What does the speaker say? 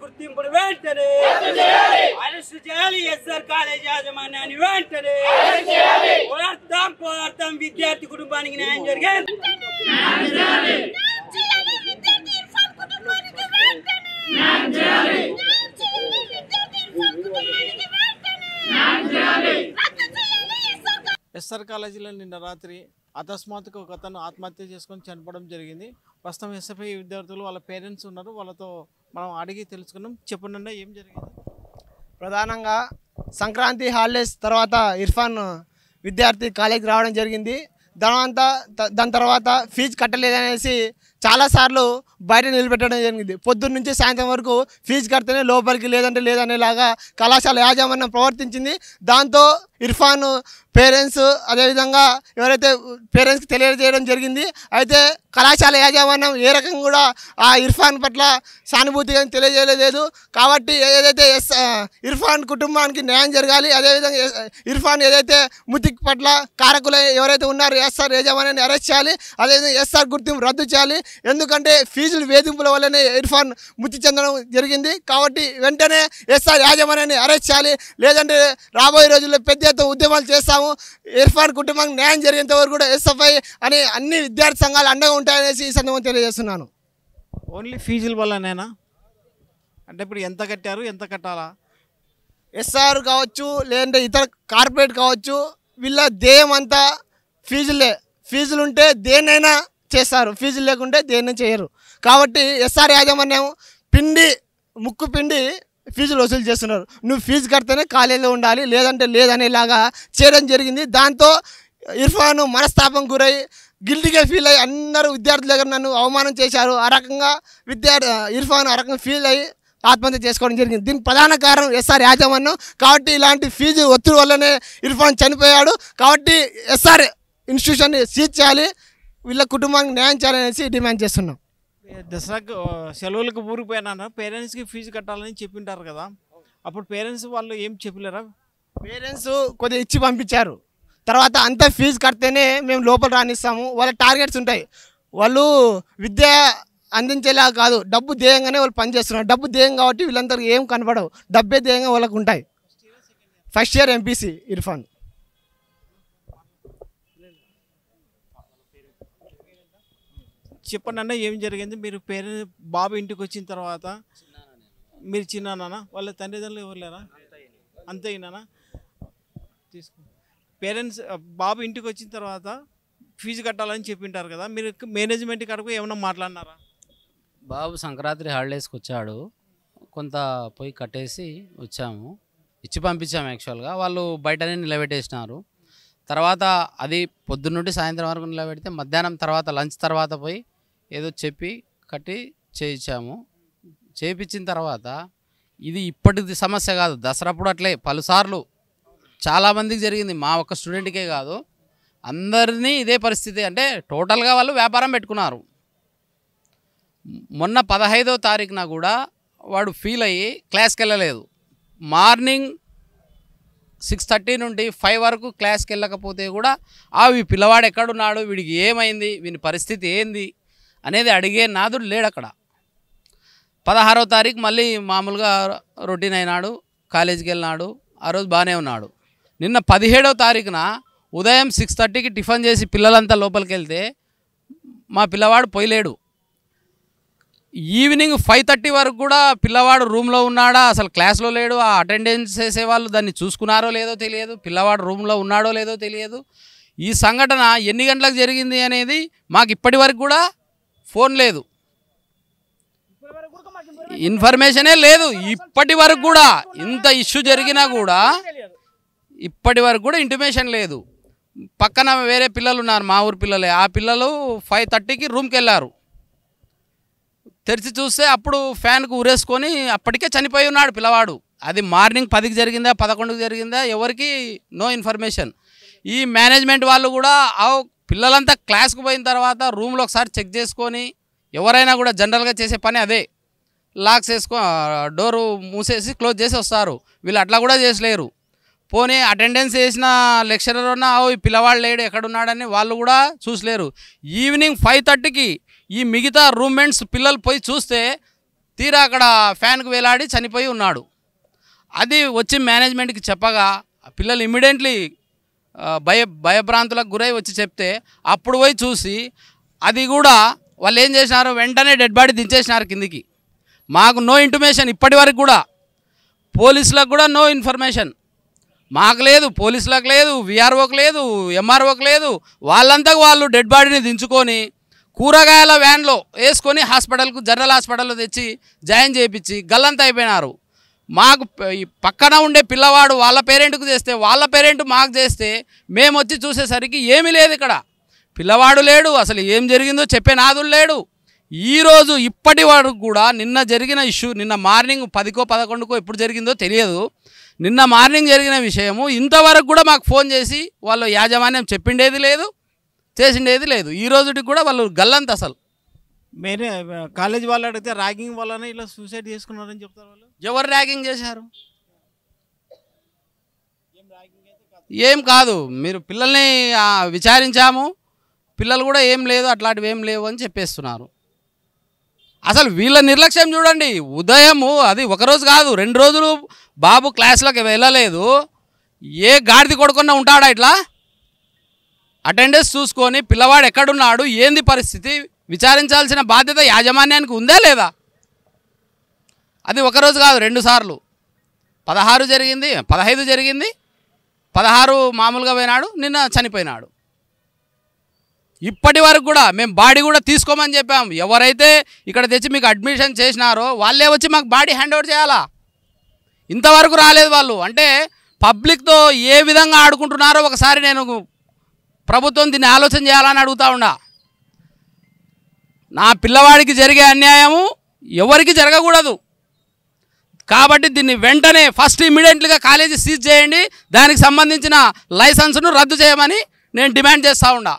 గుర్తింపును వెంటనే అరెస్టు చేయాలి. ఎస్ఆర్ కాలేజ్ యాజమాన్యాన్ని వెంటనే పోరాడతాం. విద్యార్థి కుటుంబానికి న్యాయం జరిగేది. ఎస్ఆర్ కాలేజీలో నిన్న రాత్రి అకస్మాత్తుగా ఒక అతను ఆత్మహత్య చేసుకొని చనిపోవడం జరిగింది. ప్రస్తుతం ఎస్ఎఫ్ఐ విద్యార్థులు వాళ్ళ పేరెంట్స్ ఉన్నారు, వాళ్ళతో మనం అడిగి తెలుసుకున్నాం. చెప్పండి ఏం జరిగింది? ప్రధానంగా సంక్రాంతి హాలిడేస్ తర్వాత ఇర్ఫాన్ విద్యార్థి కాలేజీకి రావడం జరిగింది. దాని తర్వాత ఫీజు కట్టలేదనేసి చాలాసార్లు బయట నిలబెట్టడం జరిగింది. పొద్దున్న నుంచి సాయంత్రం వరకు ఫీజు కడితేనే లోపలికి, లేదంటే లేదనేలాగా కళాశాల యాజమాన్యం ప్రవర్తించింది. దాంతో ఇర్ఫాన్ పేరెంట్స్ అదేవిధంగా ఎవరైతే పేరెంట్స్కి తెలియజేయడం జరిగింది. అయితే కళాశాల యాజమాన్యం ఏ రకంగా కూడా ఆ ఇర్ఫాన్ పట్ల సానుభూతిగా తెలియజేయలేదు. కాబట్టి ఏదైతే ఇర్ఫాన్ కుటుంబానికి న్యాయం జరగాలి. అదేవిధంగా ఇర్ఫాన్ ఏదైతే మృతి పట్ల కారకులు ఎవరైతే ఉన్నారో ఎస్ఆర్ యాజమాన్యాన్ని అరెస్ట్ చేయాలి. అదేవిధంగా ఎస్ఆర్ గుర్తింపు రద్దు చేయాలి. ఎందుకంటే ఫీజుల వేధింపుల వల్లనే ఇర్ఫాన్ మృతి చెందడం జరిగింది. కాబట్టి వెంటనే ఎస్ఆర్ యాజమాన్యాన్ని అరెస్ట్ చేయాలి. లేదంటే రాబోయే రోజుల్లో పెద్ద ఎత్తున ఉద్యమాలు చేస్తాము. ఇర్ఫాన్ కుటుంబానికి న్యాయం జరిగేంత వరకు కూడా ఎస్ఎఫ్ఐ అని అన్ని విద్యార్థి సంఘాలు అండగా ఉంటాయనేసి ఈ సందర్భంగా తెలియజేస్తున్నాను. ఓన్లీ ఫీజుల వల్లనేనా? అంటే ఇప్పుడు ఎంత కట్టారు, ఎంత కట్టాలా? ఎస్ఆర్ కావచ్చు, లేదంటే ఇతర కార్పొరేట్ కావచ్చు, వీళ్ళ ధ్యేయం అంతా ఫీజులే. ఫీజులు ఉంటే దేన్నైనా చేస్తారు, ఫీజులు లేకుంటే దేన్ని చేయరు. కాబట్టి ఎస్ఆర్ యాజమాన్యం ముక్కు పిండి ఫీజులు వసూలు చేస్తున్నారు. నువ్వు ఫీజు కడితేనే కాలేజీలో ఉండాలి, లేదంటే లేదనేలాగా చేయడం జరిగింది. దాంతో ఇర్ఫాన్ మనస్తాపం గురై గిల్టీగా ఫీల్ అయ్యి అందరూ విద్యార్థుల దగ్గర నన్ను అవమానం చేశారు. ఆ రకంగా ఇర్ఫాన్ ఆ రకంగా ఫీల్ అయ్యి ఆత్మహత్య చేసుకోవడం జరిగింది. దీనికి ప్రధాన కారణం ఎస్ఆర్ యాజమాన్యం. కాబట్టి ఇలాంటి ఫీజు ఒత్తిడి వల్లనే ఇర్ఫాన్ చనిపోయాడు. కాబట్టి ఎస్ఆర్ ఇన్స్టిట్యూషన్ని సీజ్ చేయాలి, వీళ్ళ కుటుంబానికి న్యాయం చేయాలనేసి డిమాండ్ చేస్తున్నాం. దసరాకు సెలవులకు ఊరికి పోయినా పేరెంట్స్కి ఫీజు కట్టాలని చెప్పింటారు కదా, అప్పుడు పేరెంట్స్ వాళ్ళు ఏం చెప్పలేరా? పేరెంట్స్ కొద్దిగా ఇచ్చి పంపించారు. తర్వాత అంతా ఫీజు కడితేనే మేము లోపల రానిస్తాము, వాళ్ళ టార్గెట్స్ ఉంటాయి. వాళ్ళు విద్య అందించేలా కాదు, డబ్బు ధ్యేయంగానే వాళ్ళు పనిచేస్తున్నారు. డబ్బు ధ్యేయం కాబట్టి వీళ్ళందరికీ ఏం కనపడవు, డబ్బే ధ్యేయంగా వాళ్ళకు ఉంటాయి. First year MPC Irfan. చెప్పండి ఏం జరిగింది? మీరు బాబు ఇంటికి వచ్చిన తర్వాత మీరు చిన్నానా, వాళ్ళ తల్లిదండ్రులు ఎవరు లేరా? అంతేనా? తీసుకో. పేరెంట్స్ బాబు ఇంటికి వచ్చిన తర్వాత ఫీజు కట్టాలని చెప్పింటారు కదా, మీరు మేనేజ్మెంట్ కడుపు ఏమైనా మాట్లాడినారా? బాబు సంక్రాంతి హాలిడేస్కి వచ్చాడు, కొంత పోయి కట్టేసి వచ్చాము, ఇచ్చి పంపించాము. యాక్చువల్గా వాళ్ళు బయటనే నిలబెట్టేసినారు. తర్వాత అది పొద్దున్నుండి సాయంత్రం వరకు నిలబెడితే మధ్యాహ్నం తర్వాత లంచ్ తర్వాత పోయి ఏదో చెప్పి కట్టి చేయించాము. చేయించిన తర్వాత ఇది ఇప్పటిది సమస్య కాదు, దసరాప్పుడు అట్లే పలుసార్లు చాలామందికి జరిగింది. మా ఒక్క స్టూడెంట్కే కాదు, అందరినీ ఇదే పరిస్థితి. అంటే టోటల్గా వాళ్ళు వ్యాపారం పెట్టుకున్నారు. మొన్న 15వ తారీఖున కూడా వాడు ఫీల్ అయ్యి క్లాస్కి వెళ్ళలేదు. మార్నింగ్ 6:30 నుండి 5 వరకు క్లాస్కి వెళ్ళకపోతే కూడా పిల్లవాడు ఎక్కడున్నాడు, వీడికి ఏమైంది, వీని పరిస్థితి ఏంది అనేది అడిగే నాదుడు లేడు అక్కడ. 16వ తారీఖు మళ్ళీ మామూలుగా రొటీన్ అయినాడు, కాలేజీకి వెళ్ళినాడు, ఆ రోజు బాగానే ఉన్నాడు. నిన్న 17వ తారీఖున ఉదయం 6:30కి టిఫిన్ చేసి పిల్లలంతా లోపలికి వెళ్తే మా పిల్లవాడు పోయలేడు. ఈవినింగ్ 5:30 వరకు కూడా పిల్లవాడు రూమ్లో ఉన్నాడా, అసలు క్లాస్లో లేడు. ఆ అటెండెన్స్ చేసేవాళ్ళు దాన్ని చూసుకున్నారో లేదో తెలియదు, పిల్లవాడు రూమ్లో ఉన్నాడో లేదో తెలియదు. ఈ సంఘటన ఎన్ని గంటలకు జరిగింది అనేది మాకు ఇప్పటి వరకు కూడా ఫోన్ లేదు, ఇన్ఫర్మేషనే లేదు. ఇప్పటి వరకు కూడా ఇంత ఇష్యూ జరిగినా కూడా ఇప్పటి వరకు కూడా ఇంటిమేషన్ లేదు. పక్కన వేరే పిల్లలు ఉన్నారు, మా ఊరు పిల్లలే. ఆ పిల్లలు 5:30కి రూమ్కి వెళ్ళారు. తెరిచి చూస్తే అప్పుడు ఫ్యాన్కు ఊరేసుకొని అప్పటికే చనిపోయి ఉన్నాడు పిల్లవాడు. అది మార్నింగ్ 10కి జరిగిందా 11కి జరిగిందా ఎవరికి నో ఇన్ఫర్మేషన్. ఈ మేనేజ్మెంట్ వాళ్ళు కూడా పిల్లలంతా క్లాస్కు పోయిన తర్వాత రూమ్లో ఒకసారి చెక్ చేసుకొని, ఎవరైనా కూడా జనరల్గా చేసే పని అదే, లాక్స్ డోరు మూసేసి క్లోజ్ చేసి వస్తారు. వీళ్ళు అట్లా కూడా చేసలేరు. పోనీ అటెండెన్స్ వేసిన లెక్చరర్ ఉన్నా ఈ పిల్లవాడు లేడు ఎక్కడున్నాడని వాళ్ళు కూడా చూసలేరు. ఈవినింగ్ 5:30కి ఈ మిగతా రూమ్మేట్స్ పిల్లలు పోయి చూస్తే తీరా అక్కడ ఫ్యాన్కు వేలాడి చనిపోయి ఉన్నాడు. అది వచ్చి మేనేజ్మెంట్కి చెప్పగా పిల్లలు ఇమ్మీడియట్లీ భయభ్రాంతులకు గురై వచ్చి చెప్తే అప్పుడు పోయి చూసి అది కూడా వాళ్ళు ఏం చేసినారు, వెంటనే డెడ్ బాడీ దించేసినారు కిందికి. మాకు నో ఇంటిమేషన్, ఇప్పటి వరకు కూడా పోలీసులకు కూడా నో ఇన్ఫర్మేషన్. మాకు లేదు, పోలీసులకు లేదు, విఆర్ఓకి లేదు, ఎంఆర్ఓకి లేదు. వాళ్ళంతా వాళ్ళు డెడ్ బాడీని దించుకొని కూరగాయల వ్యాన్లో వేసుకొని హాస్పిటల్కు, జనరల్ హాస్పిటల్లో తెచ్చి జాయిన్ చేయించి గల్లంతా అయిపోయినారు. మాకు పక్కన ఉండే పిల్లవాడు వాళ్ళ పేరెంట్కు చేస్తే, వాళ్ళ పేరెంట్ మాకు చేస్తే మేము వచ్చి చూసేసరికి ఏమీ లేదు. ఇక్కడ పిల్లవాడు లేడు, అసలు ఏం జరిగిందో చెప్పే నాదులు లేడు. ఈరోజు ఇప్పటి వరకు కూడా నిన్న జరిగిన ఇష్యూ, నిన్న మార్నింగ్ 10కో 11కో ఎప్పుడు జరిగిందో తెలియదు, నిన్న మార్నింగ్ జరిగిన విషయము ఇంతవరకు కూడా మాకు ఫోన్ చేసి వాళ్ళు యాజమాన్యం చెప్పిండేది లేదు, చేసిండేది లేదు. ఈ రోజుకి కూడా వాళ్ళు గల్లంత. అసలు మేరే కాలేజ్ వాళ్ళు అడిగితే ర్యాగింగ్ వల్లనే ఇలా సూసైడ్ చేసుకున్నారని చెప్తారు వాళ్ళు. ఎవరు ర్యాగింగ్ చేశారు? ఏం కాదు, మీరు పిల్లల్ని విచారించాము, పిల్లలు కూడా ఏం లేదు, అట్లాంటివి ఏం లేవు అని చెప్పేస్తున్నారు. అసలు వీళ్ళ నిర్లక్ష్యం చూడండి. ఉదయము అది ఒకరోజు కాదు 2 రోజులు బాబు క్లాసులకు వెళ్ళలేదు. ఏ గాడిది కొడుకున్నా ఉంటాడా ఇట్లా? అటెండెన్స్ చూసుకొని పిల్లవాడు ఎక్కడున్నాడు, ఏంది పరిస్థితి విచారించాల్సిన బాధ్యత యాజమాన్యానికి ఉందా లేదా? అది ఒకరోజు కాదు 2 సార్లు. 16 జరిగింది, 15 జరిగింది, 16 మామూలుగా పోయినాడు, నిన్న చనిపోయినాడు. ఇప్పటి వరకు కూడా మేము బాడీ కూడా తీసుకోమని చెప్పాం. ఎవరైతే ఇక్కడ తెచ్చి మీకు అడ్మిషన్ చేసినారో వాళ్ళే వచ్చి మాకు బాడీ హ్యాండ్ ఓవర్ చేయాలా. ఇంతవరకు రాలేదు వాళ్ళు. అంటే పబ్లిక్తో ఏ విధంగా ఆడుకుంటున్నారో ఒకసారి నేను ప్రభుత్వం దీన్ని ఆలోచన చేయాలని అడుగుతా ఉన్నా. నా పిల్లవాడికి జరిగే అన్యాయము ఎవరికి జరగకూడదు. కాబట్టి దీన్ని వెంటనే ఫస్ట్ ఇమ్మీడియట్లీగా కాలేజీ సీజ్ చేయండి, దానికి సంబంధించిన లైసెన్స్ను రద్దు చేయమని నేను డిమాండ్ చేస్తూ ఉన్నా.